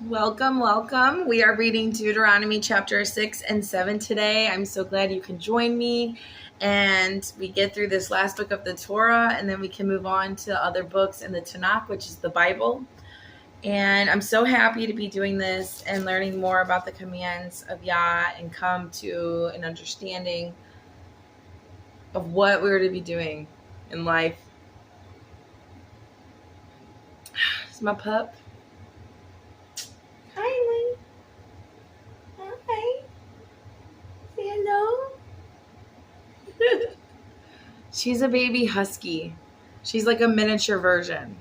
Welcome, welcome. We are reading Deuteronomy chapter 6 and 7 today. I'm so glad you can join me and we get through this last book of the Torah, and then we can move on to other books in the Tanakh, which is the Bible. And I'm so happy to be doing this and learning more about the commands of Yah and come to an understanding of what we're to be doing in life. It's my pup. Hi, Lee. Hi. Say hello. She's a baby husky. She's like a miniature version.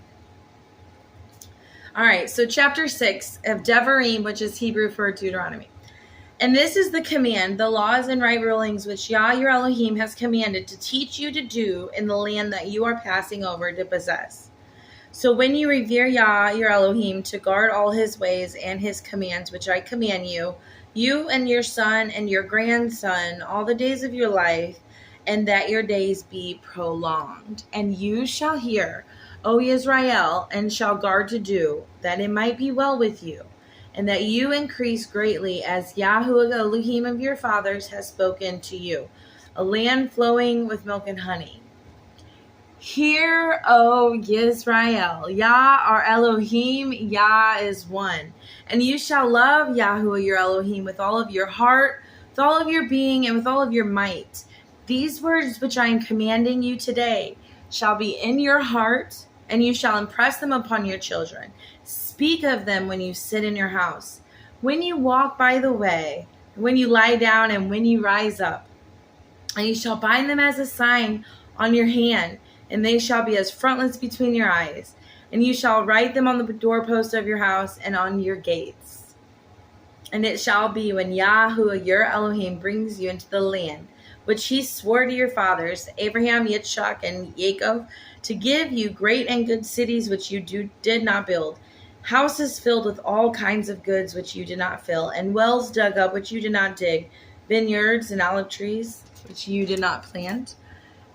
All right, so chapter 6 of Devarim, which is Hebrew for Deuteronomy. And this is the command, the laws and right rulings which Yah your Elohim has commanded to teach you to do in the land that you are passing over to possess. So when you revere Yah your Elohim to guard all his ways and his commands, which I command you, you and your son and your grandson, all the days of your life, and that your days be prolonged. And you shall hear, O Israel, and shall guard to do, that it might be well with you, and that you increase greatly, as Yahweh Elohim of your fathers has spoken to you, a land flowing with milk and honey. Hear, O Yisrael, Yah our Elohim, Yah is one. And you shall love Yahweh your Elohim with all of your heart, with all of your being, and with all of your might. These words which I am commanding you today shall be in your heart, and you shall impress them upon your children. Speak of them when you sit in your house, when you walk by the way, when you lie down, and when you rise up. And you shall bind them as a sign on your hand, and they shall be as frontlets between your eyes. And you shall write them on the doorpost of your house and on your gates. And it shall be when Yahweh your Elohim brings you into the land, which he swore to your fathers, Abraham, Yitzchak, and Jacob, to give you great and good cities which you did not build, houses filled with all kinds of goods which you did not fill, and wells dug up which you did not dig, vineyards and olive trees which you did not plant.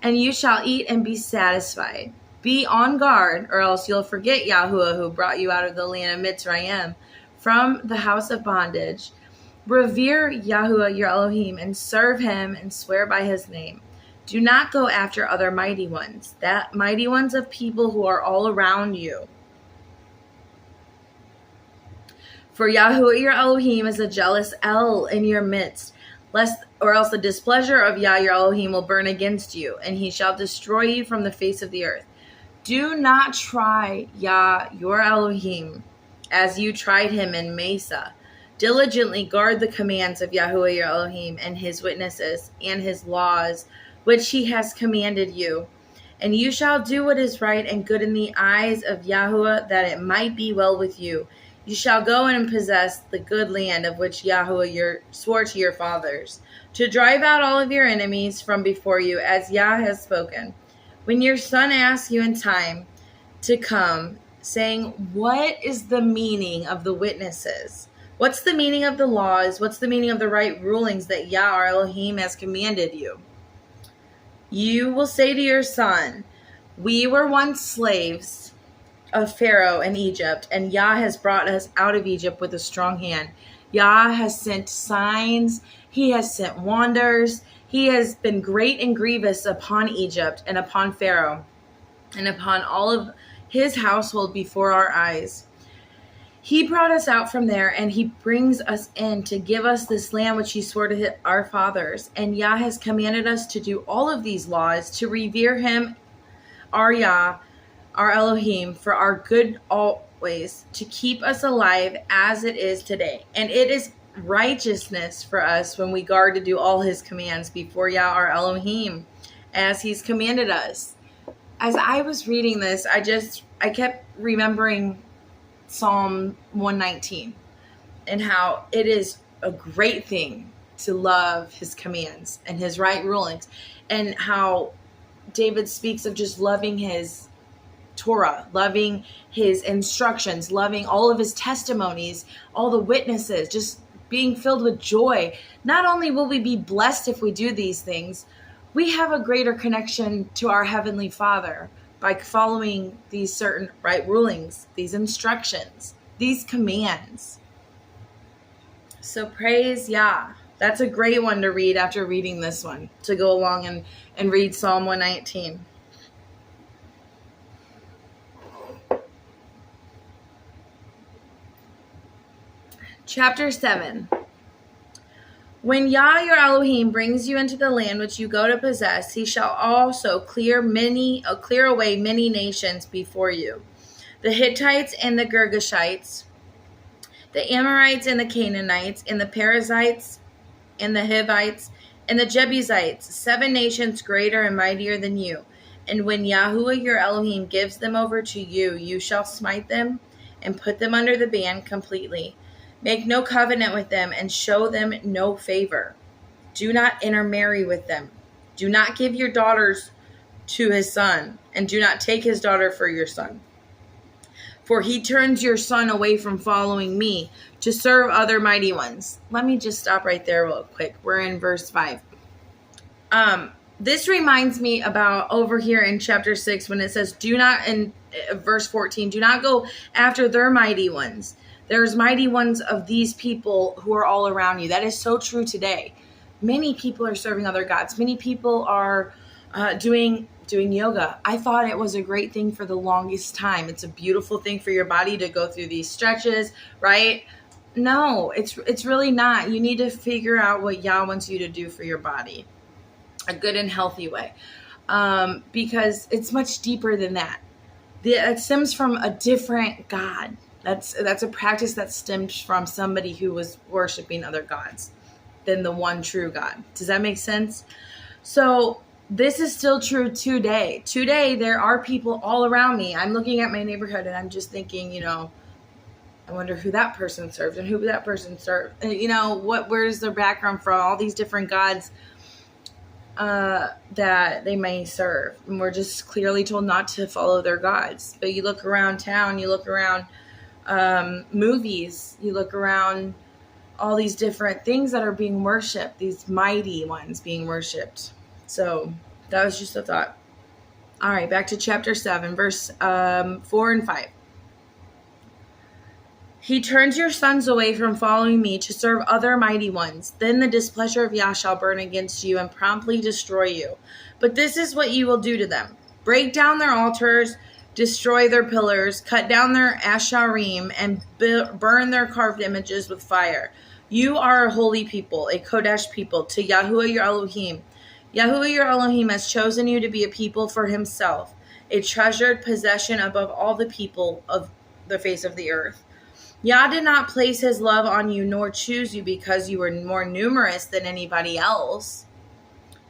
And you shall eat and be satisfied. Be on guard, or else you'll forget Yahuwah who brought you out of the land of Mitzrayim, from the house of bondage. Revere Yahuwah your Elohim, and serve him, and swear by his name. Do not go after other mighty ones, that mighty ones of people who are all around you. For Yahuwah your Elohim is a jealous El in your midst, lest or else the displeasure of Yah your Elohim will burn against you, and he shall destroy you from the face of the earth. Do not try Yah your Elohim as you tried him in Mesa. Diligently guard the commands of Yahuwah your Elohim and his witnesses and his laws, which he has commanded you. And you shall do what is right and good in the eyes of Yahuwah, that it might be well with you. You shall go and possess the good land of which Yahuwah swore to your fathers, to drive out all of your enemies from before you, as Yah has spoken. When your son asks you in time to come, saying, what is the meaning of the witnesses? What's the meaning of the laws? What's the meaning of the right rulings that Yah our Elohim has commanded you? You will say to your son, we were once slaves of Pharaoh in Egypt, and Yah has brought us out of Egypt with a strong hand. Yah has sent signs, he has sent wonders, he has been great and grievous upon Egypt and upon Pharaoh and upon all of his household before our eyes. He brought us out from there, and he brings us in to give us this land which he swore to our fathers. And Yah has commanded us to do all of these laws, to revere him, our Yah, our Elohim, for our good always, to keep us alive as it is today. And it is righteousness for us when we guard to do all his commands before Yah our Elohim, as he's commanded us. As I was reading this, I kept remembering Psalm 119 and how it is a great thing to love his commands and his right rulings, and how David speaks of just loving his Torah, loving his instructions, loving all of his testimonies, all the witnesses, just being filled with joy. Not only will we be blessed if we do these things, we have a greater connection to our Heavenly Father by following these certain right rulings, these instructions. these commands. So praise Yah. That's a great one to read after reading this one, to go along and read Psalm 119. Chapter 7. When Yah your Elohim brings you into the land which you go to possess, he shall also clear away many nations before you. The Hittites and the Girgashites, the Amorites and the Canaanites, and the Perizzites, and the Hivites, and the Jebusites, 7 nations greater and mightier than you. And when Yahuwah your Elohim gives them over to you, you shall smite them and put them under the ban completely. Make no covenant with them and show them no favor. Do not intermarry with them. Do not give your daughters to his son, and do not take his daughter for your son. For he turns your son away from following me to serve other mighty ones. Let me just stop right there real quick. We're in verse 5. This reminds me about over here in chapter 6 when it says, do not, in verse 14, do not go after their mighty ones. There's mighty ones of these people who are all around you. That is so true today. Many people are serving other gods. Many people are doing yoga. I thought it was a great thing for the longest time. It's a beautiful thing for your body to go through these stretches, right? No, it's really not. You need to figure out what Yah wants you to do for your body, a good and healthy way, because it's much deeper than that. It stems from a different God. That's a practice that stems from somebody who was worshiping other gods than the one true God. Does that make sense? So this is still true today. Today, there are people all around me. I'm looking at my neighborhood and I'm just thinking, I wonder who that person served and who that person served. Where's their background from? All these different gods that they may serve. And we're just clearly told not to follow their gods. But you look around town, you look around movies, you look around all these different things that are being worshipped, these mighty ones being worshipped. So that was just a thought. All right, back to chapter 7, verse 4 and 5. He turns your sons away from following me to serve other mighty ones. Then the displeasure of Yah shall burn against you and promptly destroy you. But this is what you will do to them. Break down their altars, destroy their pillars, cut down their asherim, and burn their carved images with fire. You are a holy people, a Kodesh people, to Yahuwah your Elohim. Yahuwah your Elohim has chosen you to be a people for himself, a treasured possession above all the people of the face of the earth. Yah did not place his love on you nor choose you because you were more numerous than anybody else.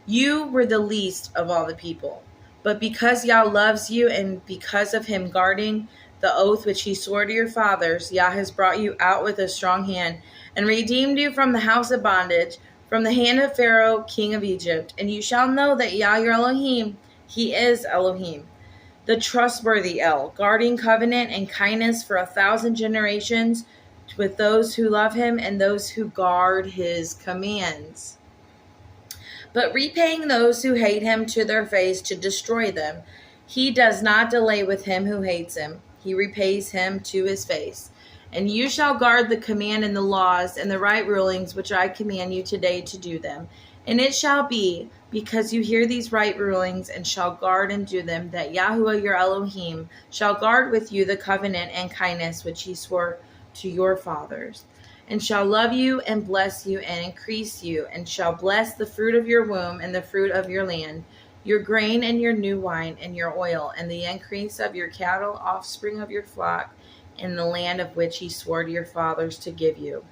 You were the least of all the people. But because Yah loves you and because of him guarding the oath which he swore to your fathers, Yah has brought you out with a strong hand and redeemed you from the house of bondage, from the hand of Pharaoh, king of Egypt. And you shall know that Yah your Elohim, he is Elohim, the trustworthy El, guarding covenant and kindness for 1,000 generations with those who love him and those who guard his commands. But repaying those who hate him to their face to destroy them, he does not delay with him who hates him. He repays him to his face. And you shall guard the command and the laws and the right rulings which I command you today to do them. And it shall be, because you hear these right rulings and shall guard and do them, that Yahuwah your Elohim shall guard with you the covenant and kindness which he swore to your fathers, and shall love you and bless you and increase you, and shall bless the fruit of your womb and the fruit of your land, your grain and your new wine and your oil, and the increase of your cattle, offspring of your flock, in the land of which he swore to your fathers to give you.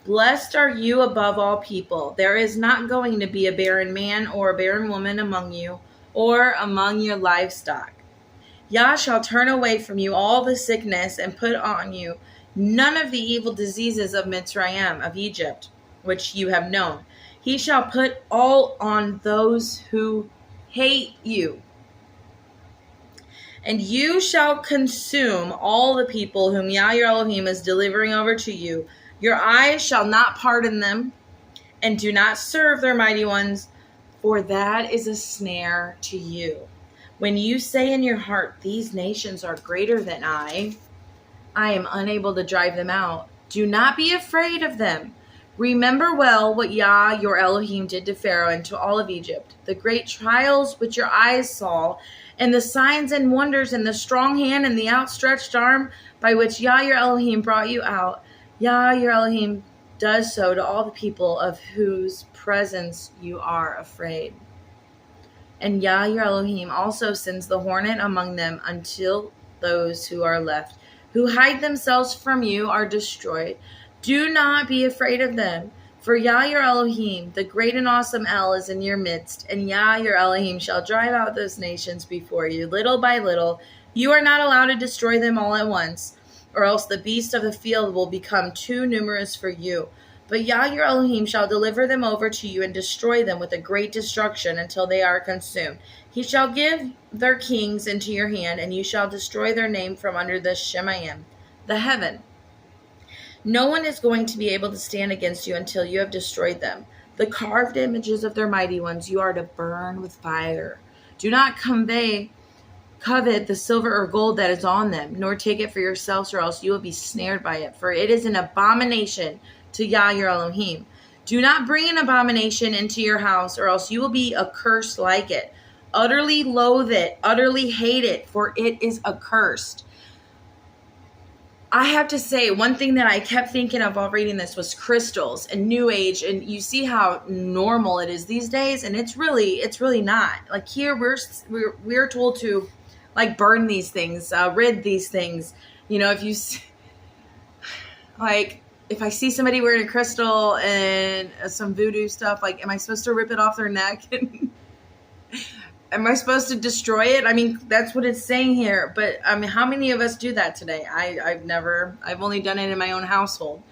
Blessed are you above all people. There is not going to be a barren man or a barren woman among you, or among your livestock. Yah shall turn away from you all the sickness and put on you none of the evil diseases of Mitzrayim, of Egypt, which you have known. He shall put all on those who hate you. And you shall consume all the people whom Yah your Elohim is delivering over to you. Your eyes shall not pardon them, and do not serve their mighty ones, for that is a snare to you. When you say in your heart, these nations are greater than I I am unable to drive them out. Do not be afraid of them. Remember well what Yah, your Elohim, did to Pharaoh and to all of Egypt, the great trials which your eyes saw, and the signs and wonders, and the strong hand and the outstretched arm by which Yah, your Elohim, brought you out. Yah, your Elohim, does so to all the people of whose presence you are afraid. And Yah, your Elohim, also sends the hornet among them until those who are left, who hide themselves from you, are destroyed. Do not be afraid of them, for Yah, your Elohim, the great and awesome El, is in your midst, and Yah, your Elohim, shall drive out those nations before you, little by little. You are not allowed to destroy them all at once, or else the beasts of the field will become too numerous for you. But Yah, your Elohim, shall deliver them over to you and destroy them with a great destruction until they are consumed. He shall give their kings into your hand, and you shall destroy their name from under the Shemayim, the heaven. No one is going to be able to stand against you until you have destroyed them. The carved images of their mighty ones you are to burn with fire. Do not covet the silver or gold that is on them, nor take it for yourselves, or else you will be snared by it, for it is an abomination to Yah, your Elohim. Do not bring an abomination into your house, or else you will be accursed like it. Utterly loathe it, utterly hate it, for it is accursed. I have to say, one thing that I kept thinking of while reading this was crystals and New Age, and you see how normal it is these days, and it's really not. Like here, we're told to like burn these things, rid these things. You know, if I see somebody wearing a crystal and some voodoo stuff, like, am I supposed to rip it off their neck? Am I supposed to destroy it? I mean, that's what it's saying here. But I mean, how many of us do that today? I've only done it in my own household.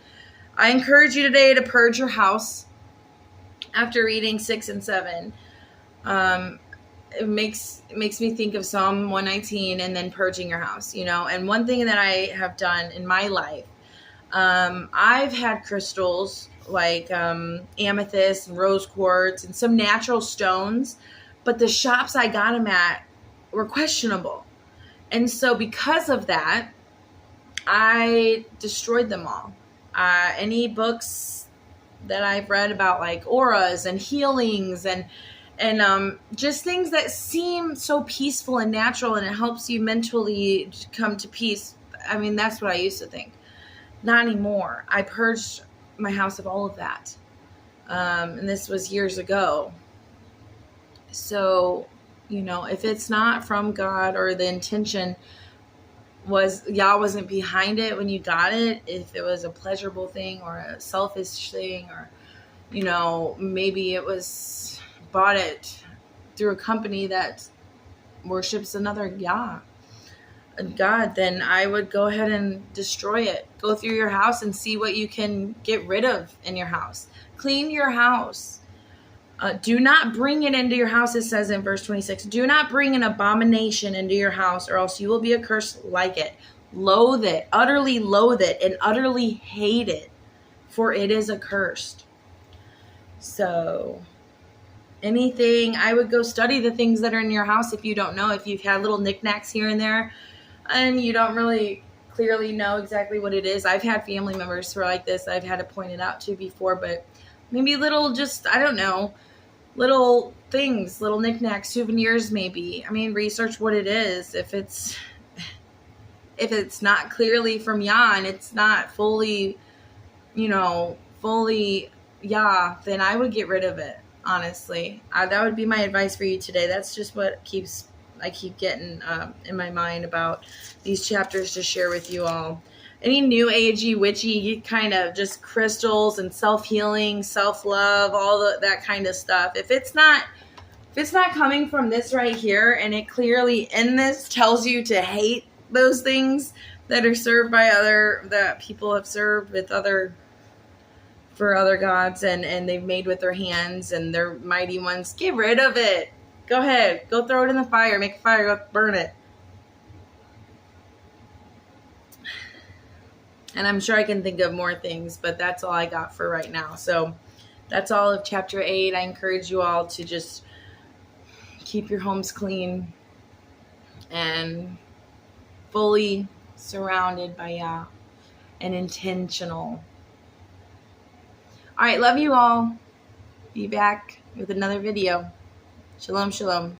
I encourage you today to purge your house after reading 6 and 7. It makes me think of Psalm 119 and then purging your house, you know. And one thing that I have done in my life, I've had crystals like amethyst and rose quartz and some natural stones, but the shops I got them at were questionable. And so because of that, I destroyed them all. Any books that I've read about like auras and healings and just things that seem so peaceful and natural, and it helps you mentally come to peace. I mean, that's what I used to think. Not anymore. I purged my house of all of that. And this was years ago. So, you know, if it's not from God, or the intention was Yah wasn't behind it when you got it, if it was a pleasurable thing or a selfish thing, or, you know, maybe it was bought it through a company that worships another Yah, God, then I would go ahead and destroy it. Go through your house and see what you can get rid of in your house. Clean your house. Do not bring it into your house, it says in verse 26. Do not bring an abomination into your house, or else you will be accursed like it. Loathe it, and utterly hate it, for it is accursed. So anything, I would go study the things that are in your house if you don't know. If you've had little knickknacks here and there, and you don't really clearly know exactly what it is. I've had family members who are like this. I've had to point it out to before, but maybe little, just, I don't know, little things, little knickknacks, souvenirs maybe. I mean, research what it is. If it's not clearly from Yah and it's not fully, you know, Yah, then I would get rid of it, honestly. That would be my advice for you today. That's just what I keep getting in my mind about these chapters to share with you all. Any new agey, witchy kind of just crystals and self-healing, self-love, all that kind of stuff. If it's not coming from this right here, and it clearly in this tells you to hate those things that are served by that people have served for other gods and they've made with their hands and their mighty ones, get rid of it. Go ahead. Go throw it in the fire. Make a fire. Go burn it. And I'm sure I can think of more things, but that's all I got for right now. So that's all of chapter 8. I encourage you all to just keep your homes clean and fully surrounded by Yah, and intentional. All right, love you all. Be back with another video. Shalom, shalom.